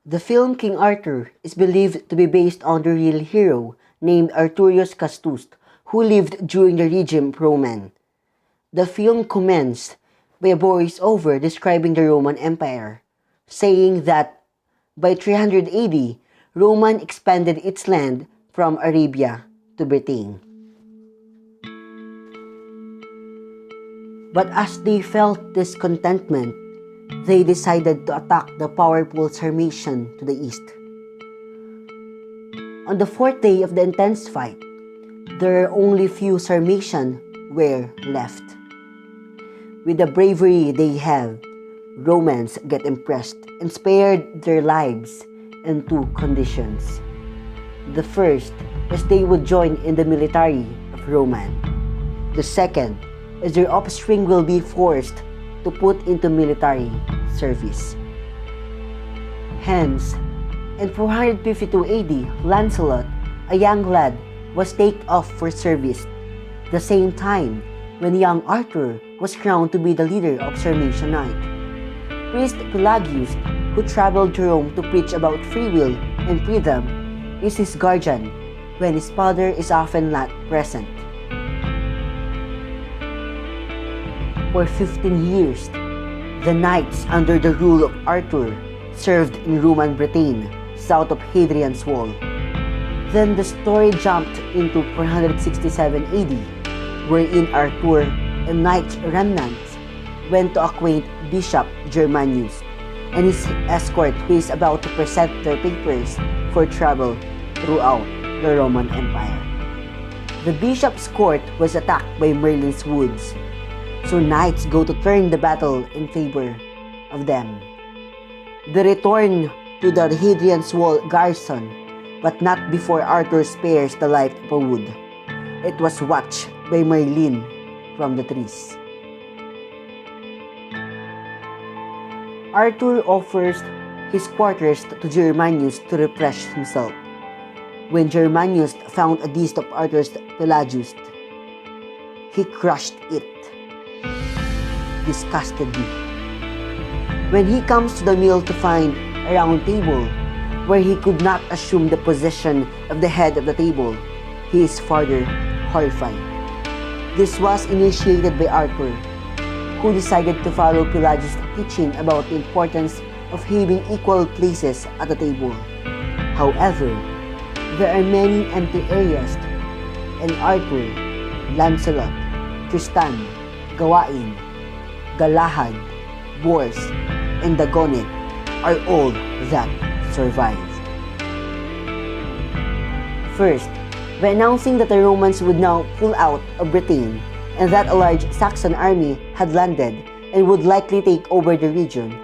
The film King Arthur is believed to be based on the real hero named Arturius Castus, who lived during the regime Roman. The film commenced by a voice-over describing the Roman Empire, saying that by 300 AD, Roman expanded its land from Arabia to Britain. But as they felt discontentment, they decided to attack the powerful Sarmatian to the east. On the fourth day of the intense fight, there are only few Sarmatian were left. With the bravery they have, Romans get impressed and spared their lives in two conditions. The first is they would join in the military of Roman. The second is their offspring will be forced to put into military service. Hence, in 452 AD, Lancelot, a young lad, was taken off for service, the same time when young Arthur was crowned to be the leader of Sarmatian Knight. Priest Pelagius, who traveled to Rome to preach about free will and freedom, is his guardian when his father is often not present. For 15 years, the knights under the rule of Arthur served in Roman Britain, south of Hadrian's Wall. Then the story jumped into 467 AD, wherein Arthur and knight remnants went to acquaint Bishop Germanius and his escort who is about to present their papers for travel throughout the Roman Empire. The bishop's court was attacked by Merlin's woods, so knights go to turn the battle in favor of them. They return to the Hadrian's Wall garrison, but not before Arthur spares the life of a wood. It was watched by Merlin from the trees. Arthur offers his quarters to Germanius to refresh himself. When Germanius found a dish of Arthur's Pelagius, he crushed it disgustedly. When he comes to the meal to find a round table where he could not assume the position of the head of the table, he is further horrified. This was initiated by Arthur, who decided to follow Pelagius' teaching about the importance of having equal places at the table. However, there are many empty areas, and Arthur, Lancelot, Tristan, Gawain, Galahad, Bors, and Dagonet are all that survive. First, by announcing that the Romans would now pull out of Britain and that a large Saxon army had landed and would likely take over the region,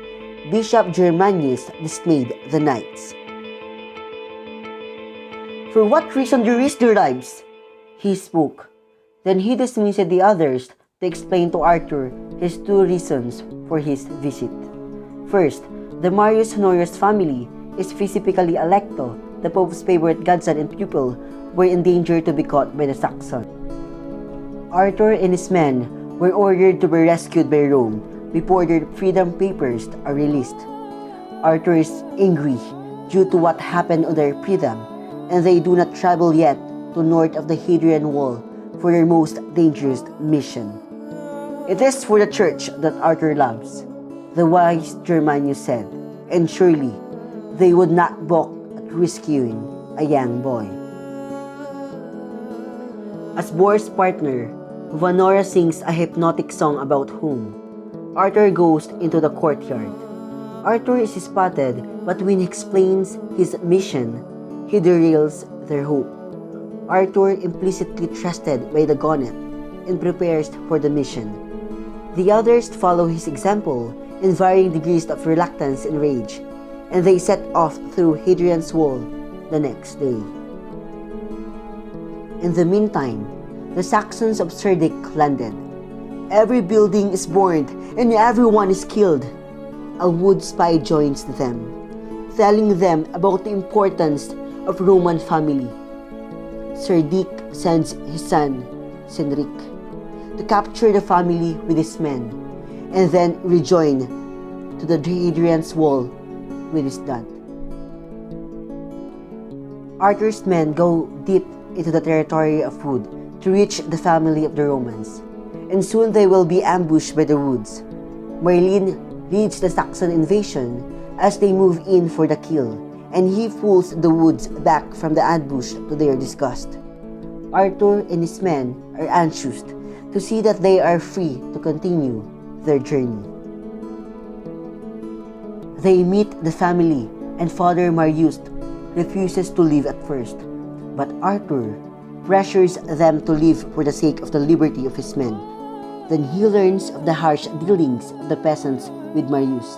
Bishop Germanius dismayed the knights. "For what reason do you risk their lives?" he spoke. Then he dismissed the others to explain to Arthur his two reasons for his visit. First, the Marius Honorius family is specifically Alecto, the Pope's favorite godson and pupil, were in danger to be caught by the Saxons. Arthur and his men were ordered to be rescued by Rome before their freedom papers are released. Arthur is angry due to what happened on their freedom, and they do not travel yet to north of the Hadrian Wall for their most dangerous mission. "It is for the church that Arthur loves," the wise Germanius said, and surely they would not balk at rescuing a young boy. As Bor's partner, Vanora sings a hypnotic song about home. Arthur goes into the courtyard. Arthur is spotted, but when he explains his mission, he derails their hope. Arthur, implicitly trusted by the Dagonet, and prepares for the mission. The others follow his example in varying degrees of reluctance and rage, and they set off through Hadrian's Wall the next day. In the meantime, the Saxons of Cerdic landed. Every building is burned and everyone is killed. A wood spy joins them, telling them about the importance of Roman family. Cerdic sends his son, Cynric, to capture the family with his men, and then rejoin to the Hadrian's Wall with his dad. Arthur's men go deep into the territory of wood to reach the family of the Romans, and soon they will be ambushed by the woods. Merlin leads the Saxon invasion as they move in for the kill, and he pulls the woods back from the ambush to their disgust. Arthur and his men are anxious to see that they are free to continue their journey. They meet the family, and Father Marius refuses to leave at first, but Arthur pressures them to leave for the sake of the liberty of his men. Then he learns of the harsh dealings of the peasants with Marius,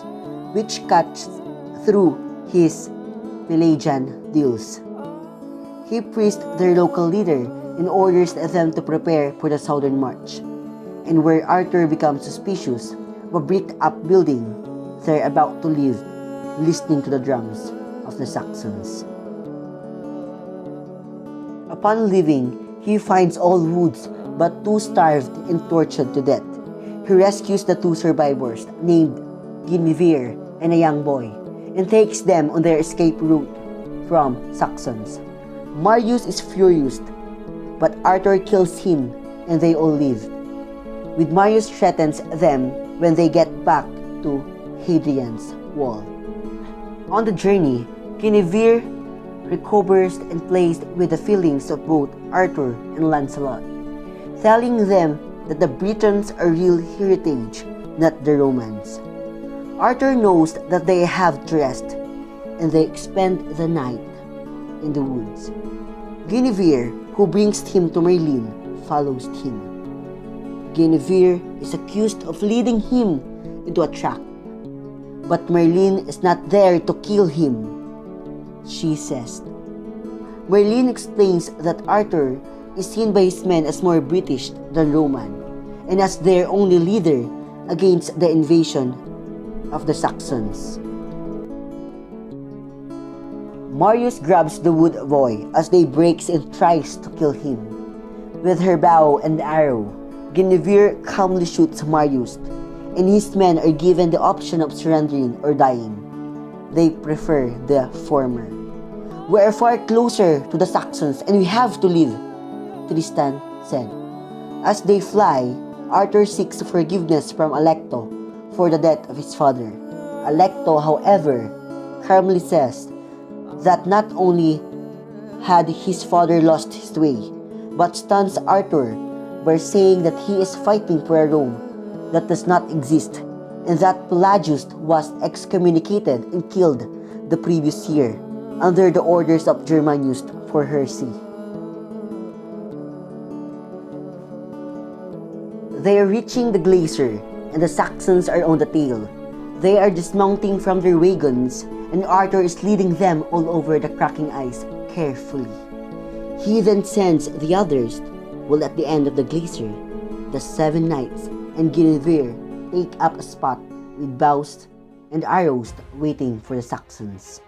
which cuts through his Pelagian deals. He praised their local leader and orders them to prepare for the southern march. And where Arthur becomes suspicious of a bricked-up building, they're about to leave, listening to the drums of the Saxons. Upon leaving, he finds all woods but two starved and tortured to death. He rescues the two survivors named Guinevere and a young boy and takes them on their escape route from Saxons. Marius is furious, but Arthur kills him and they all leave, with Marius threatens them when they get back to Hadrian's wall. On the journey, Guinevere recovers and plays with the feelings of both Arthur and Lancelot, telling them that the Britons are real heritage, not the Romans. Arthur knows that they have to rest, and they spend the night in the woods. Guinevere, who brings him to Merlin, follows him. Guinevere is accused of leading him into a trap, but Merlin is not there to kill him, she says. Merlin explains that Arthur is seen by his men as more British than Roman, and as their only leader against the invasion of the Saxons. Marius grabs the wood boy as they breaks and tries to kill him. With her bow and arrow, Guinevere calmly shoots Marius, and his men are given the option of surrendering or dying. They prefer the former. "We are far closer to the Saxons and we have to leave," Tristan said. As they fly, Arthur seeks forgiveness from Alecto for the death of his father. Alecto, however, calmly says that not only had his father lost his way, but stuns Arthur by saying that he is fighting for a Rome that does not exist, and that Pelagius was excommunicated and killed the previous year under the orders of Germanus for heresy. They are reaching the glacier, and the Saxons are on the tail. They are dismounting from their wagons, and Arthur is leading them all over the cracking ice carefully. He then sends the others, while at the end of the glacier, the 7 knights and Guinevere take up a spot with bows and arrows waiting for the Saxons.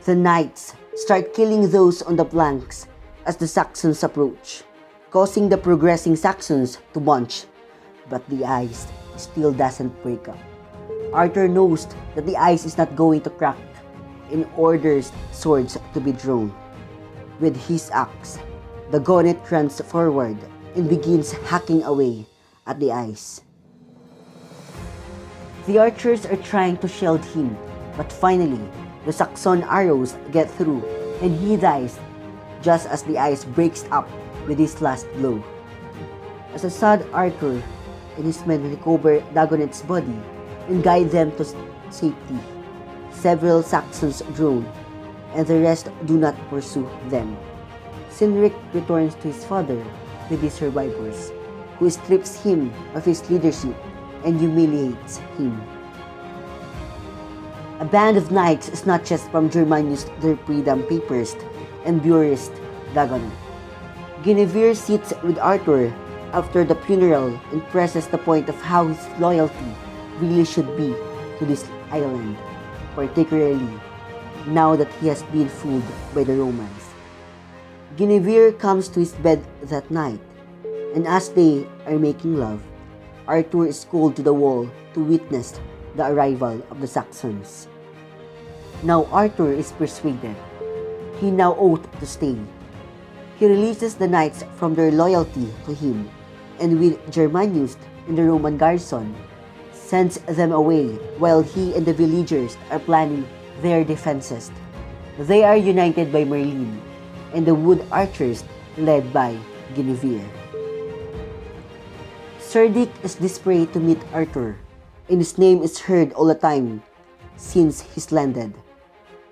The knights start killing those on the flanks as the Saxons approach, causing the progressing Saxons to bunch, but the ice still doesn't break up. Arthur knows that the ice is not going to crack and orders swords to be drawn. With his axe, the Gonnet runs forward and begins hacking away at the ice. The archers are trying to shield him, but finally, the Saxon arrows get through and he dies just as the ice breaks up with his last blow. As a sad Arthur and his men recover Dagonet's body and guide them to safety, several Saxons drown, and the rest do not pursue them. Cynric returns to his father with his survivors, who strips him of his leadership and humiliates him. A band of knights snatches from Germanus their freedom papers and buries Dagonet. Guinevere sits with Arthur after the funeral and presses the point of how his loyalty really should be to this island, particularly now that he has been fooled by the Romans. Guinevere comes to his bed that night, and as they are making love, Arthur is called to the wall to witness the arrival of the Saxons. Now Arthur is persuaded he now ought to stay. He releases the knights from their loyalty to him, and with Germanus in the Roman garrison, sends them away while he and the villagers are planning their defenses. They are united by Merlin and the wood archers led by Guinevere. Sir Dick is desperate to meet Arthur, and his name is heard all the time since he's landed.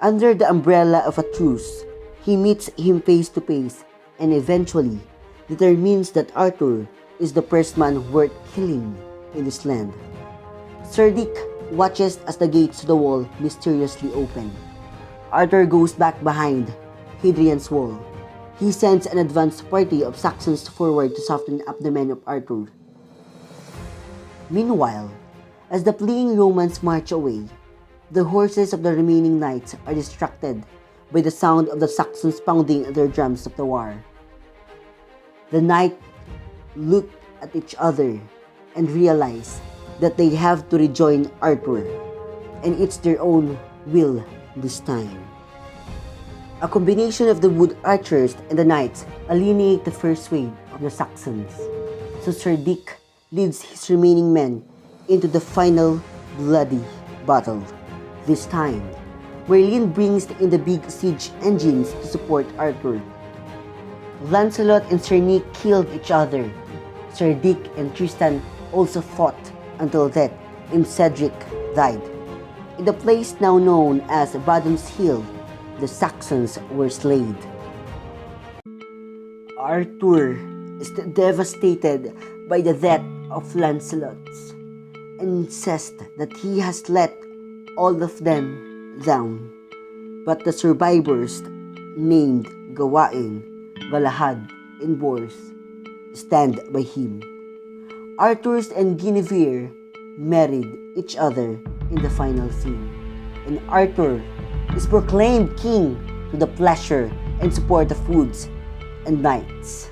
Under the umbrella of a truce, he meets him face to face and eventually determines that Arthur is the first man worth killing in this land. Sir Dick watches as the gates to the wall mysteriously open. Arthur goes back behind Hadrian's wall. He sends an advance party of Saxons forward to soften up the men of Arthur. Meanwhile, as the fleeing Romans march away, the horses of the remaining knights are distracted by the sound of the Saxons pounding their drums of the war. The knights look at each other and realize that they have to rejoin Arthur, and it's their own will this time. A combination of the wood archers and the knights alienate the first wave of the Saxons, so Sir Dick leads his remaining men into the final bloody battle. This time, Merlin brings in the big siege engines to support Arthur. Lancelot and Sir Nick killed each other. Sir Dick and Tristan also fought until death, and Cedric died. In the place now known as Badon's Hill, the Saxons were slain. Arthur is devastated by the death of Lancelot and insists that he has let all of them down. But the survivors, named Gawain, Galahad, and Bors, stand by him. Arthur and Guinevere married each other in the final scene, and Arthur is proclaimed king to the pleasure and support of woods and knights.